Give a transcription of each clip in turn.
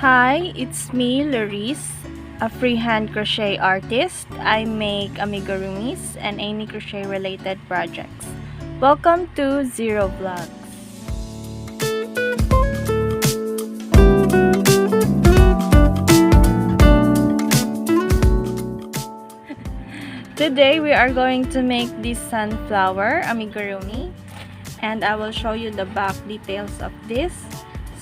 Hi, it's me, Laurice, a freehand crochet artist. I make amigurumis and any crochet related projects. Welcome to Zero Vlogs. Today we are going to make this sunflower amigurumi, and I will show you the back details of this.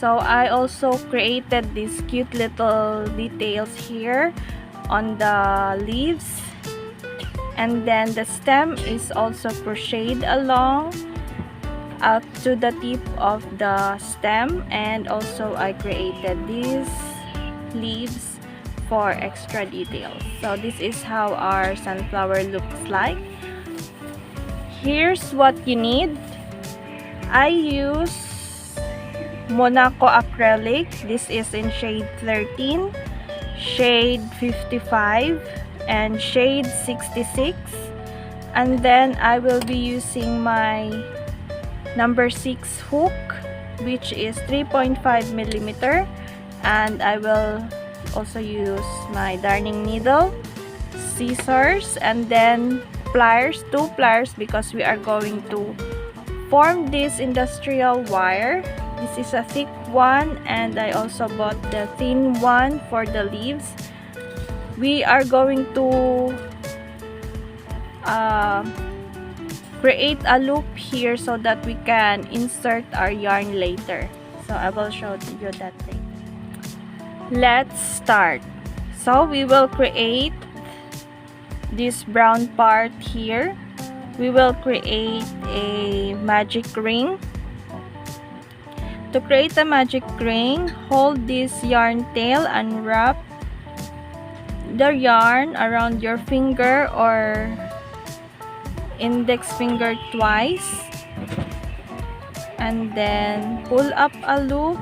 So I also created these cute little details here on the leaves, and then the stem is also crocheted along up to the tip of the stem, and also I created these leaves for extra details. So this is how our sunflower looks like. Here's what you need. I use Monaco acrylic. This is in shade 13, shade 55, and shade 66. And then I will be using my number 6 hook, which is 3.5 millimeter, and I will also use my darning needle, scissors, and then pliers, 2 pliers, because we are going to form this industrial wire. This is a thick one, and I also bought the thin one for the leaves. We are going to create a loop here so that we can insert our yarn later. So I will show you that later. Let's start. So we will create this brown part here. We will create a magic ring. To create a magic ring, hold this yarn tail and wrap the yarn around your finger or index finger twice, and then pull up a loop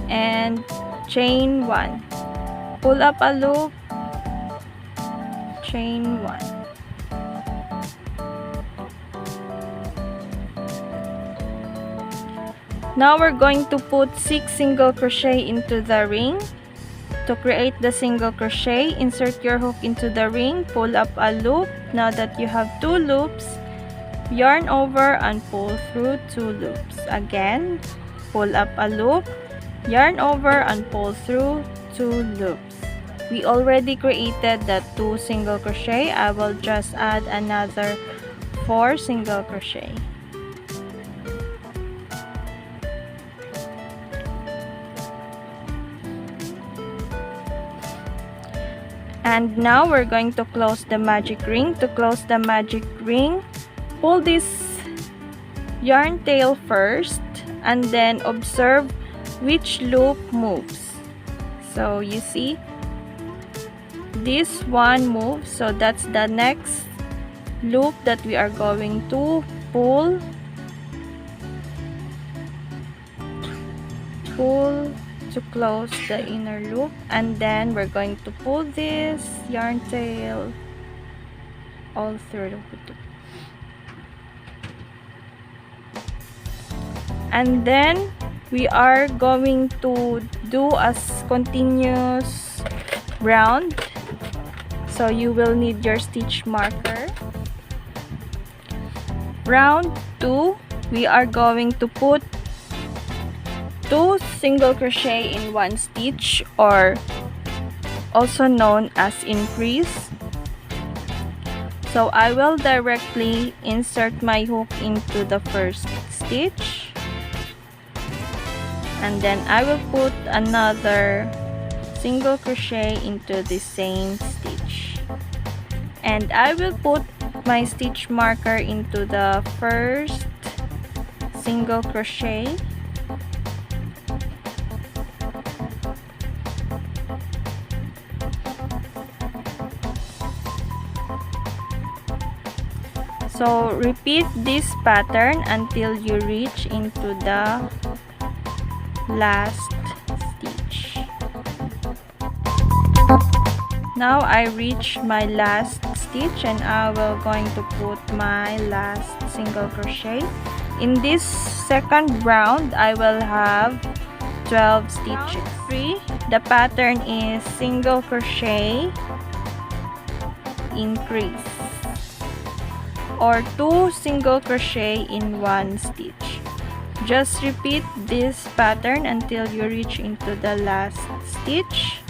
and chain 1. Pull up a loop, chain 1. Now we're going to put 6 single crochet into the ring. To create the single crochet, insert your hook into the ring, pull up a loop. Now that you have 2 loops, yarn over and pull through 2 loops. Again, pull up a loop, yarn over and pull through 2 loops. We already created the 2 single crochet. I will just add another 4 single crochet. And now we're going to close the magic ring. To close the magic ring, pull this yarn tail first and then observe which loop moves. So you see, this one moves, so that's the next loop that we are going to pull to close the inner loop, and then we're going to pull this yarn tail all through the loop. And then we are going to do a continuous round, so you will need your stitch marker. Round 2, we are going to put 2 single crochet in 1 stitch, or also known as increase. So I will directly insert my hook into the first stitch, and then I will put another single crochet into the same stitch, and I will put my stitch marker into the first single crochet, so repeat this pattern until you reach into the last stitch. Now I reach my last stitch, and I will going to put my last single crochet. In this second round, I will have 12 stitches. 3. The pattern is single crochet, increase, or 2 single crochet in 1 stitch. Just repeat this pattern until you reach into the last stitch.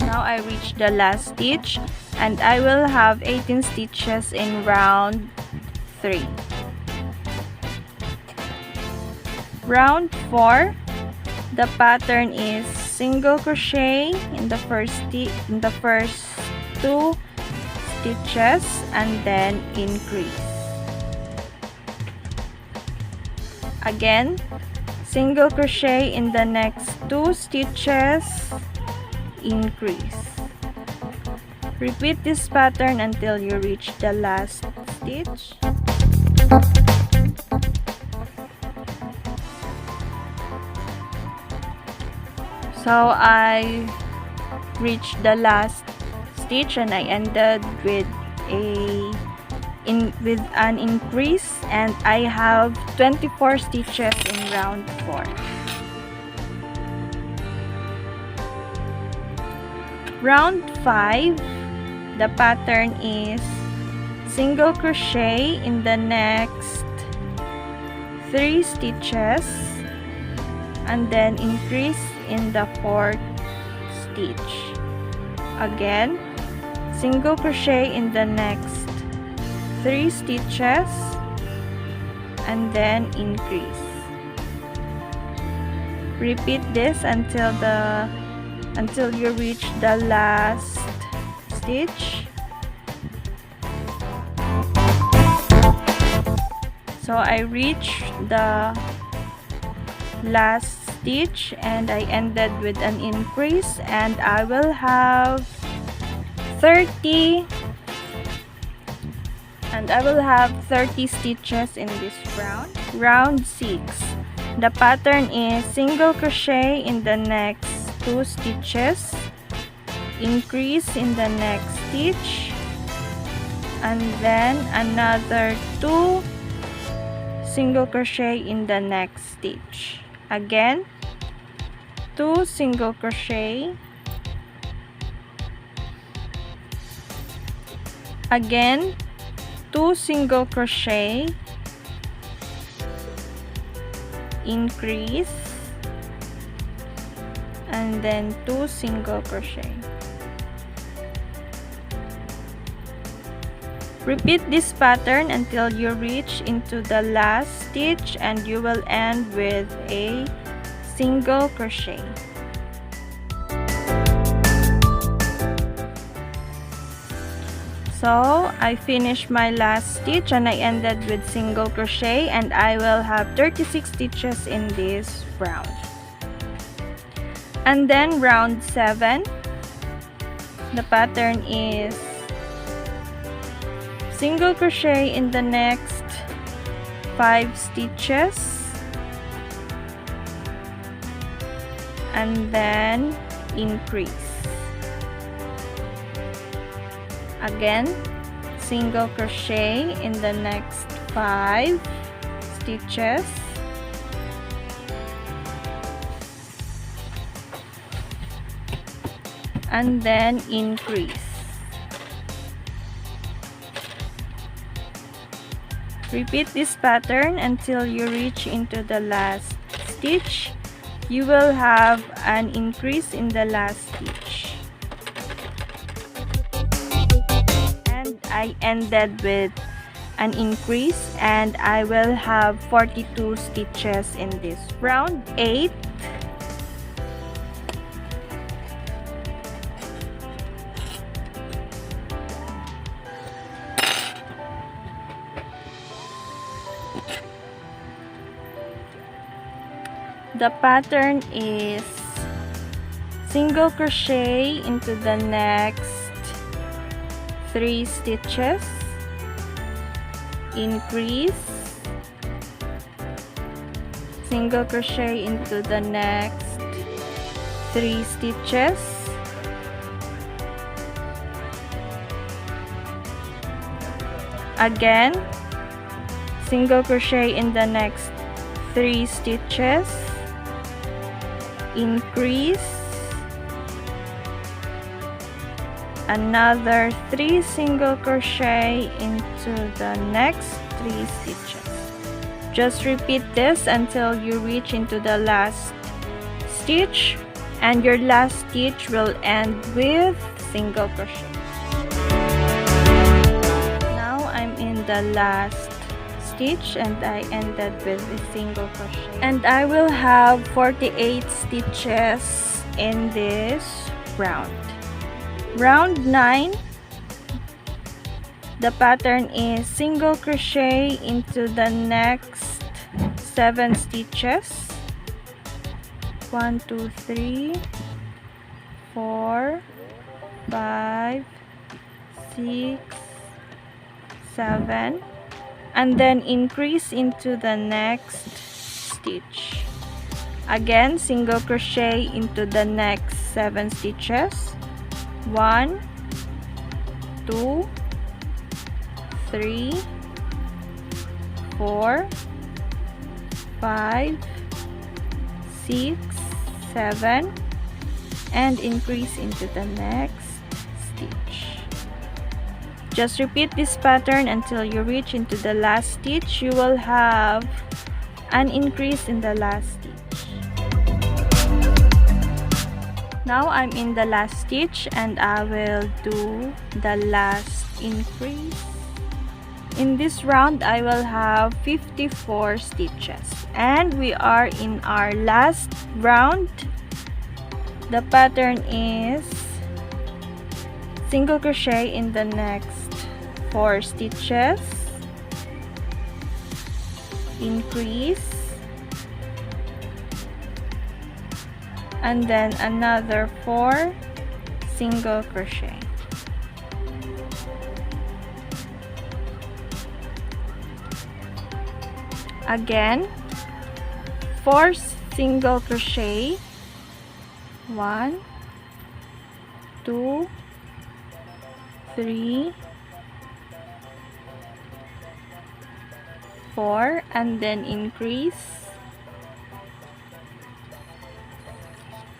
Now I reached the last stitch and I will have 18 stitches in round 3. Round 4, the pattern is single crochet in the first 2 stitches and then increase. Again, single crochet in the next 2 stitches, increase. Repeat this pattern until you reach the last stitch. So I reached the last stitch and I ended with an increase, and I have 24 stitches in round 4. Round 5, the pattern is single crochet in the next 3 stitches and then increase in the 4th stitch. Again, single crochet in the next 3 stitches and then increase. Repeat this until you reach the last stitch. So I reached the last stitch and I ended with an increase, and I will have 30 stitches in this round. Round 6, the pattern is single crochet in the next 2 stitches, increase in the next stitch, and then another 2 single crochet in the next stitch. Again, 2 single crochet, again 2 single crochet, increase, and then 2 single crochet. Repeat this pattern until you reach into the last stitch and you will end with a single crochet. So I finished my last stitch and I ended with single crochet, and I will have 36 stitches in this round. And then round 7, the pattern is single crochet in the next 5 stitches and then increase. Again, single crochet in the next 5 stitches and then increase. Repeat this pattern until you reach into the last stitch. You will have an increase in the last stitch. And I ended with an increase, and I will have 42 stitches in this round. 8, the pattern is single crochet into the next 3 stitches, increase, single crochet into the next 3 stitches, again single crochet in the next 3 stitches, increase, another 3 single crochet into the next 3 stitches. Just repeat this until you reach into the last stitch, and your last stitch will end with single crochet. Now I'm in the last stitch and I ended with a single crochet, and I will have 48 stitches in this round. Round 9, the pattern is single crochet into the next 7 stitches. 1 2 3 4 5 6 7, and then increase into the next stitch. Again, single crochet into the next 7 stitches. 1 2 3 4 5 6 7, and increase into the next stitch. Just repeat this pattern until you reach into the last stitch. You will have an increase in the last stitch. Now I'm in the last stitch and I will do the last increase. In this round, I will have 54 stitches, and we are in our last round. The pattern is single crochet in the next 4 stitches, increase, and then another 4 single crochet. Again, 4 single crochet, 1 2 3 4, and then increase,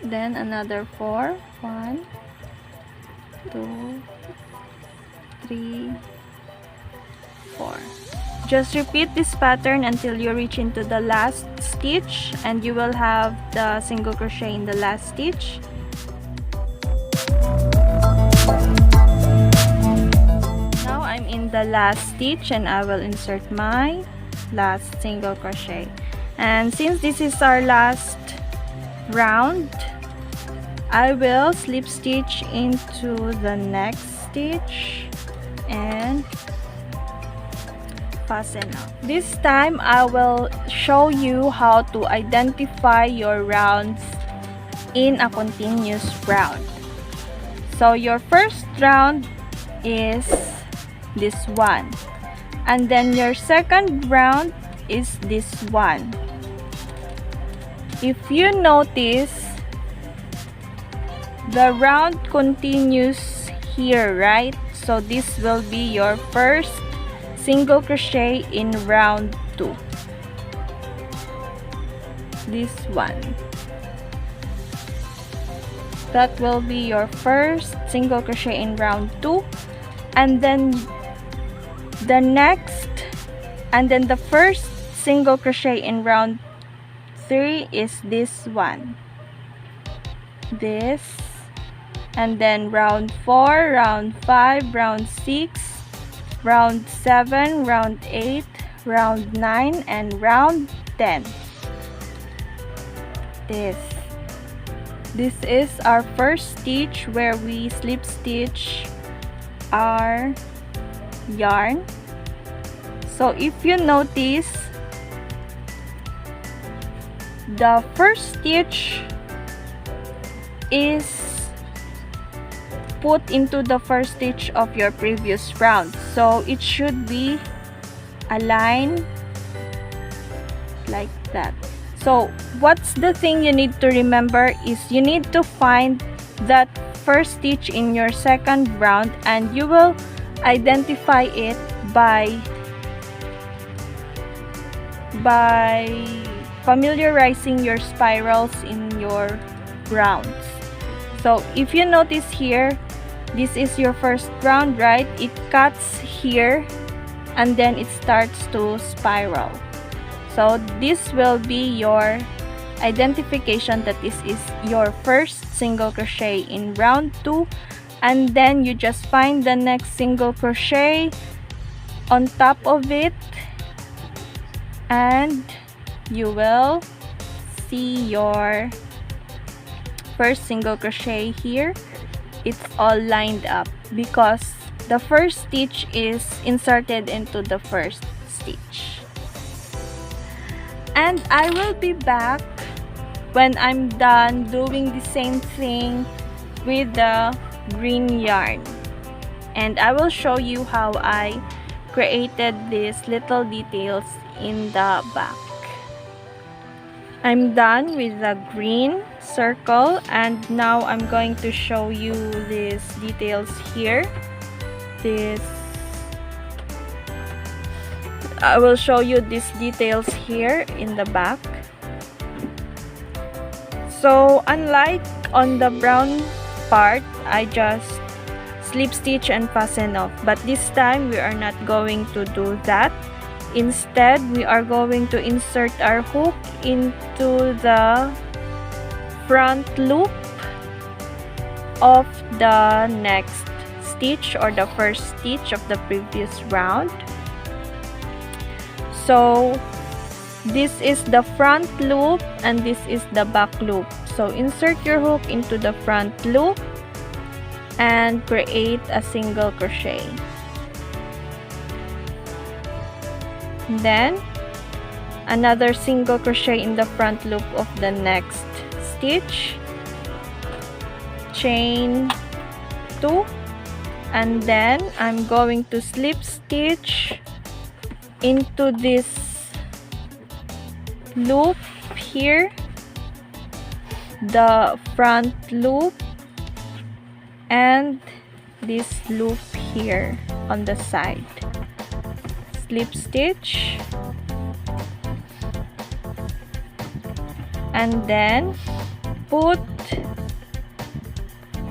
then another 4, 1 2 3 4. Just repeat this pattern until you reach into the last stitch, and you will have the single crochet in the last stitch. Now I'm in the last stitch and I will insert my last single crochet. And since this is our last round, I will slip stitch into the next stitch and fasten up. This time I will show you how to identify your rounds in a continuous round. So your first round is this one, and then your second round is this one. If you notice, the round continues here, right? So this will be your first single crochet in round 2. This one. That will be your first single crochet in round 2, and then the next, and then the first single crochet in round 3 is this one. This, and then round 4, round 5, round 6, round 7, round 8, round 9, and round 10. This is our first stitch where we slip stitch our yarn. So if you notice, the first stitch is put into the first stitch of your previous round, so it should be aligned like that. So what's the thing you need to remember is you need to find that first stitch in your second round, and you will identify it by familiarizing your spirals in your rounds. So if you notice here, this is your first round, right? It cuts here and then it starts to spiral. So this will be your identification that this is your first single crochet in round 2, and then you just find the next single crochet on top of it and you will see your first single crochet here. It's all lined up because the first stitch is inserted into the first stitch. And I will be back when I'm done doing the same thing with the green yarn, and I will show you how I created these little details in the back. I'm done with the green circle, and now I'm going to show you these details here. I will show you these details here in the back. So unlike on the brown part, I just slip stitch and fasten off, but this time we are not going to do that. Instead, we are going to insert our hook into the front loop of the next stitch or the first stitch of the previous round. So this is the front loop and this is the back loop. So insert your hook into the front loop and create a single crochet. Then another single crochet in the front loop of the next stitch, chain 2, and then I'm going to slip stitch into this loop here, the front loop, and this loop here on the side. Slip stitch and then put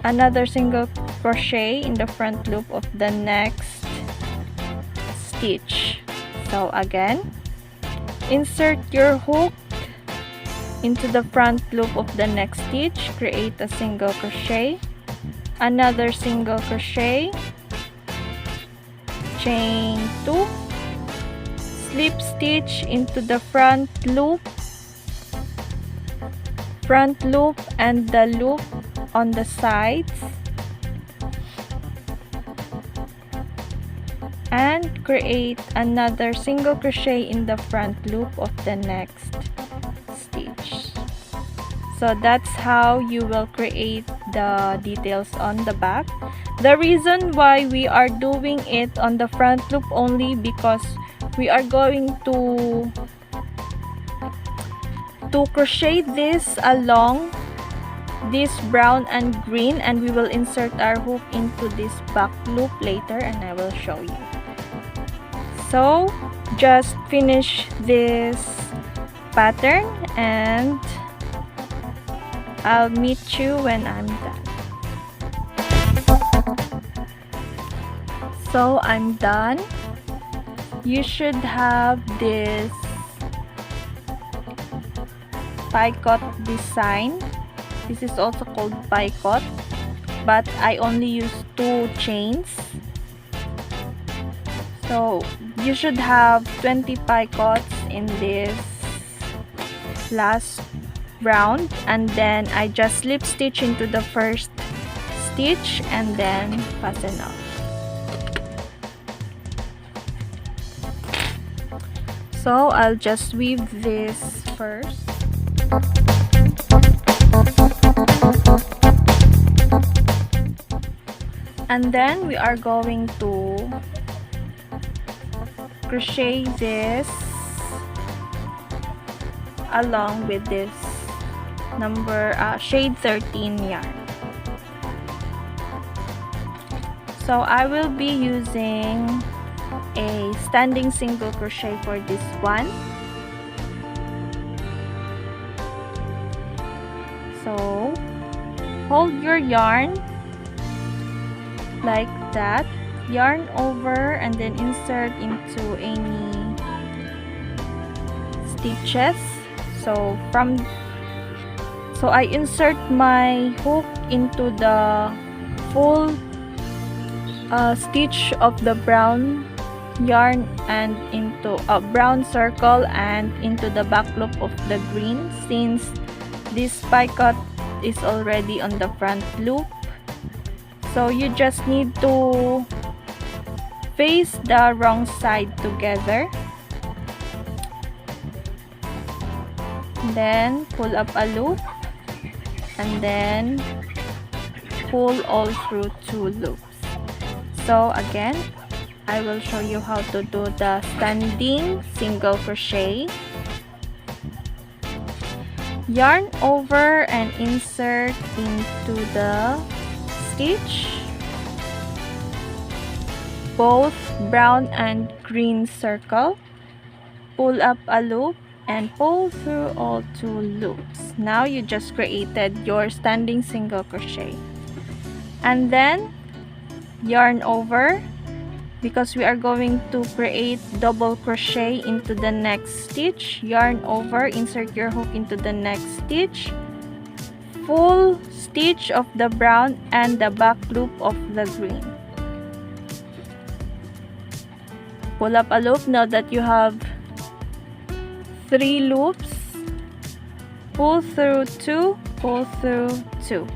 another single crochet in the front loop of the next stitch. So again, insert your hook into the front loop of the next stitch, create a single crochet, another single crochet, chain 2, slip stitch into the front loop and the loop on the sides, and create another single crochet in the front loop of the next stitch. So that's how you will create the details on the back. The reason why we are doing it on the front loop only because we are going to crochet this along this brown and green, and we will insert our hook into this back loop later and I will show you. So just finish this pattern and I'll meet you when I'm done. So I'm done. You should have this Picot design. This is also called Picot, but I only use 2 chains. So you should have 20 Picots in this last round, and then I just slip stitch into the first stitch and then fasten off. So I'll just weave this first. And then we are going to crochet this along with this shade 13 yarn. So I will be using a standing single crochet for this one, So hold your yarn like that, yarn over, and then insert into any stitches. So I insert my hook into the full stitch of the brown yarn and into a brown circle and into the back loop of the green, since this picot is already on the front loop. So you just need to face the wrong side together, then pull up a loop, and then pull all through 2 loops. So again, I will show you how to do the standing single crochet. Yarn over and insert into the stitch, both brown and green circle, pull up a loop and pull through all 2 loops. Now you just created your standing single crochet. And then yarn over, because we are going to create double crochet into the next stitch. Yarn over, insert your hook into the next stitch, full stitch of the brown and the back loop of the green. Pull up a loop. Now that you have 3 loops, pull through 2, pull through 2,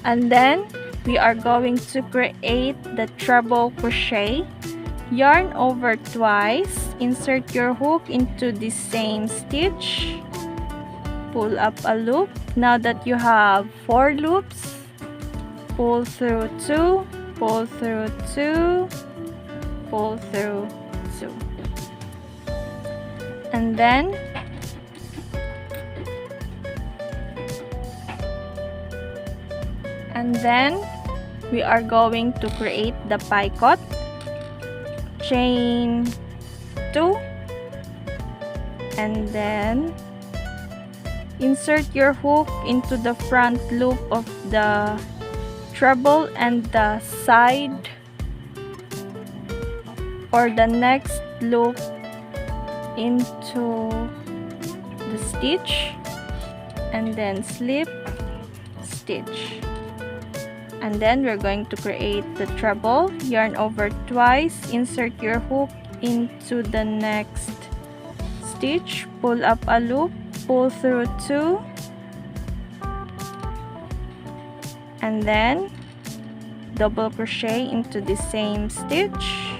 and then we are going to create the treble crochet. Yarn over twice, insert your hook into the same stitch, pull up a loop. Now that you have 4 loops, pull through 2, pull through 2, pull through 2, and then we are going to create the picot. Chain 2, and then insert your hook into the front loop of the treble and the side or the next loop into the stitch, and then slip stitch. And then we're going to create the treble. Yarn over twice, insert your hook into the next stitch, pull up a loop, pull through 2, and then double crochet into the same stitch,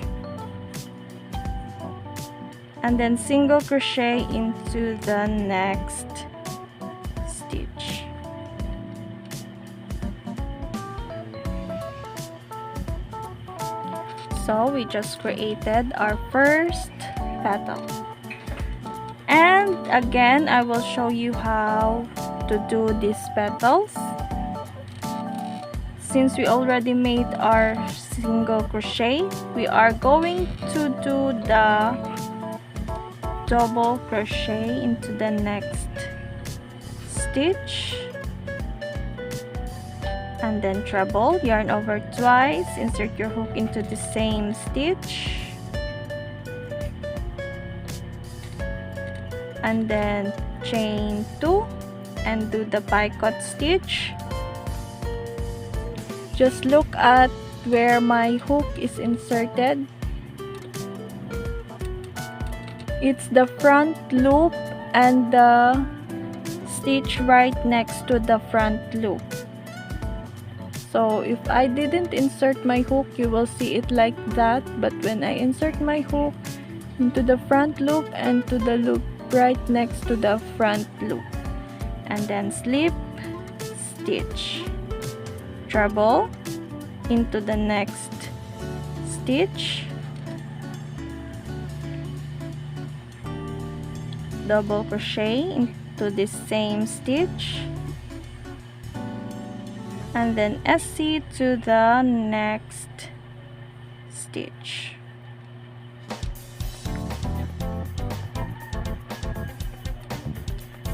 and then single crochet into the next stitch. So we just created our first petal. And again, I will show you how to do these petals. Since we already made our single crochet, we are going to do the double crochet into the next stitch, and then treble. Yarn over twice, insert your hook into the same stitch, and then chain 2 and do the picot stitch. Just look at where my hook is inserted. It's the front loop and the stitch right next to the front loop. So if I didn't insert my hook, you will see it like that, but when I insert my hook into the front loop and to the loop right next to the front loop, and then slip stitch, treble into the next stitch, double crochet into the same stitch, and then SC to the next stitch.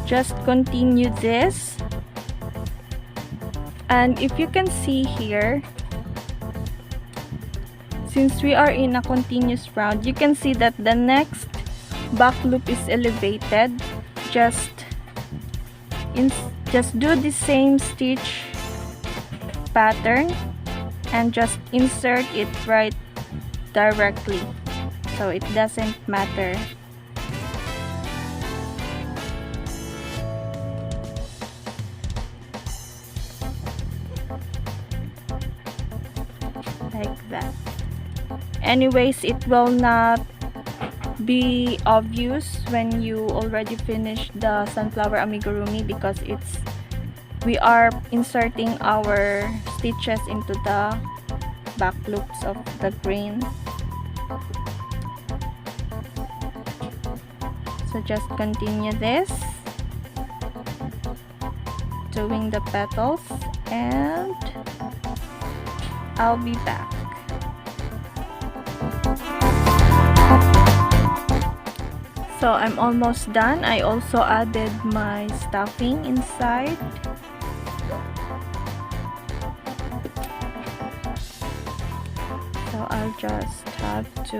Just continue this And if you can see here, since we are in a continuous round, you can see that the next back loop is elevated. Just do the same stitch pattern and just insert it right directly, so it doesn't matter. Like that. Anyways, it will not be obvious when you already finish the sunflower amigurumi, because we are inserting our stitches into the back loops of the green. So just continue this, doing the petals, and I'll be back. So I'm almost done. I also added my stuffing inside. So I'll just have to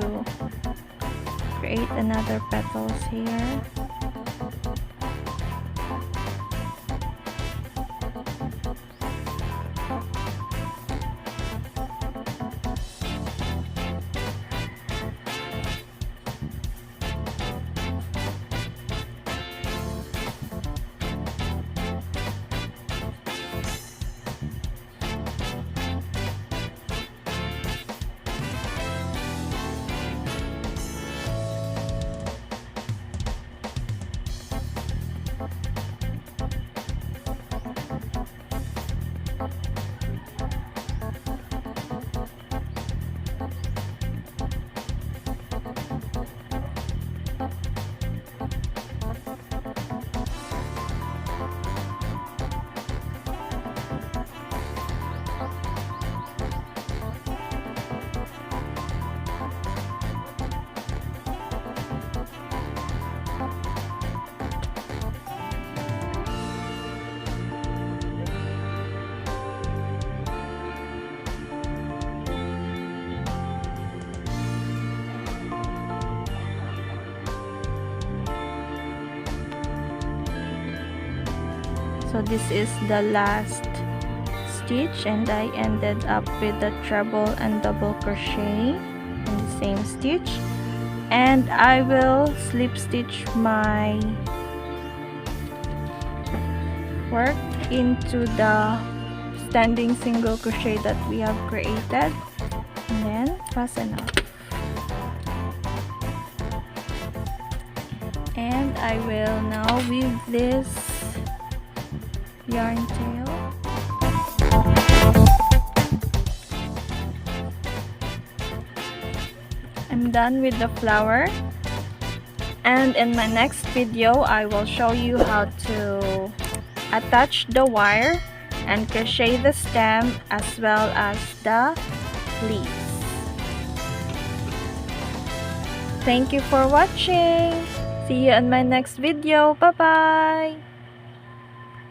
create another petals here. So this is the last stitch, and I ended up with the treble and double crochet in the same stitch, and I will slip stitch my work into the standing single crochet that we have created, and then fasten up. And I will now weave this yarn tail. I'm done with the flower, and in my next video I will show you how to attach the wire and crochet the stem as well as the leaves. Thank you for watching. See you in my next video. Bye bye.